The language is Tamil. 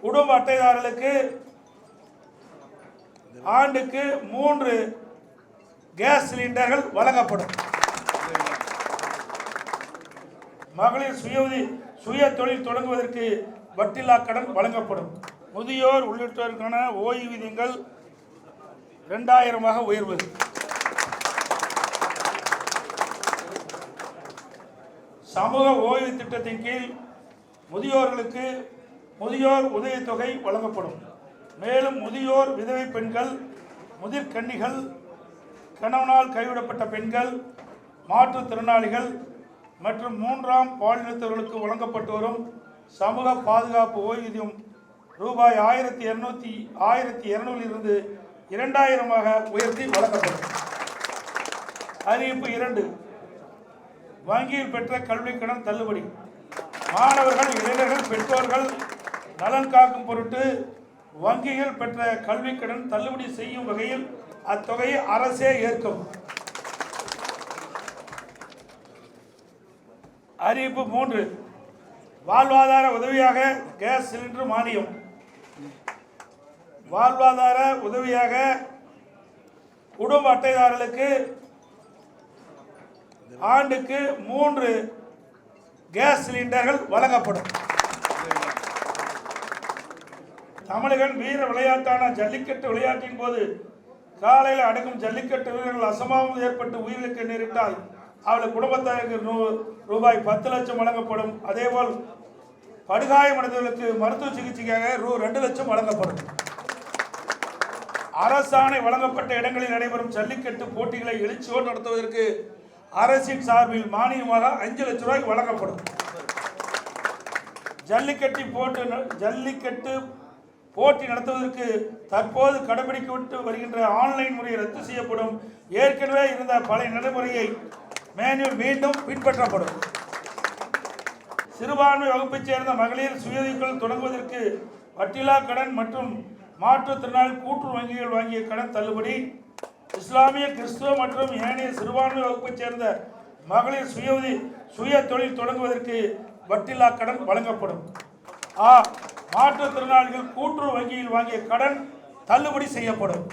குடும்ப அட்டைதாரர்களுக்கு ஆண்டுக்கு 3 கேஸ் சிலிண்டர்கள் வழங்கப்படும். மகளிர் சுய தொழில் தொடங்குவதற்கு வட்டில்லா கடன் வழங்கப்படும். முதியோர் உள்ளிட்டோருக்கான ஓய்வூதியங்கள் 2000 உயர்வு. சமூக ஓய்வு திட்டத்தின் கீழ் முதியோர்களுக்கு முதியோர் உதவித்தொகை வழங்கப்படும். மேலும் முதியோர் விதவை பெண்கள், முதிர்கன்னிகள், கணவனால் கைவிடப்பட்ட பெண்கள், மாற்றுத்திறனாளிகள் மற்றும் 3ஆம் பாலினத்தவர்களுக்கு வழங்கப்பட்டு வரும் சமூக பாதுகாப்பு ஓய்வூதியம் ரூபாய் 1200 இருந்து 2000 உயர்த்தி வழங்கப்படும். அறிவிப்பு 2. வங்கியில் பெற்ற கல்வி கடன் தள்ளுபடி. மாணவர்கள், இளைஞர்கள், பெற்றோர்கள் நலன் காக்கும் பொருட்டு வங்கிகள் பெற்ற கல்வி கடன் தள்ளுபடி செய்யும் வகையில் அத்தொகையை அரசே ஏற்கும். அறிவிப்பு 3. வாழ்வாதார உதவியாக கேஸ் சிலிண்டர் மானியம். வாழ்வாதார உதவியாக குடும்ப அட்டைதாரர்களுக்கு ஆண்டுக்கு 3 கேஸ் சிலிண்டர்கள் வழங்கப்படும். தமிழகன் வீர விளையாட்டான ஜல்லிக்கட்டு விளையாட்டின் போது காலையில் அடக்கும் ஜல்லிக்கட்டு வீரர்கள் அசம்பாவிதம் ஏற்பட்டு உயிரிழக்க நேரிட்டால் அவர்கள் குடும்பத்தாருக்கு ரூபாய் 10 லட்சம் வழங்கப்படும். அதேபோல் படுகாயமடைந்தவர்களுக்கு மருத்துவ சிகிச்சைக்காக 2 லட்சம் வழங்கப்படும். அரசாணை வழங்கப்பட்ட இடங்களில் நடைபெறும் ஜல்லிக்கட்டு போட்டிகளை எழுச்சியோடு நடத்துவதற்கு அரசின் சார்பில் மானியமாக 5 லட்சம் ரூபாய் வழங்கப்படும். ஜல்லிக்கட்டு போட்டி நடத்துவதற்கு தற்போது கடைபிடிக்கப்பட்டு வருகின்ற ஆன்லைன் முறை ரத்து செய்யப்படும். ஏற்கனவே இருந்த பழைய நடைமுறையை மீண்டும் பின்பற்றப்படும். சிறுபான்மை வகுப்பைச் சேர்ந்த மகளிர் சுயதொழில் தொடங்குவதற்கு வட்டில்லா கடன் மற்றும் மாற்றுத்திறனாளி கூட்டுறவு வங்கிகள் வாங்கிய கடன் தள்ளுபடி. இஸ்லாமிய, கிறிஸ்துவ மற்றும் ஏனைய சிறுபான்மை வகுப்பைச் சேர்ந்த மகளிர் சுய தொழில் தொடங்குவதற்கு வட்டில்லா கடன் வழங்கப்படும். மாற்றுத்திறனாளிகள் கூட்டுறவு வங்கியில் வாங்கிய கடன் தள்ளுபடி செய்யப்படும்.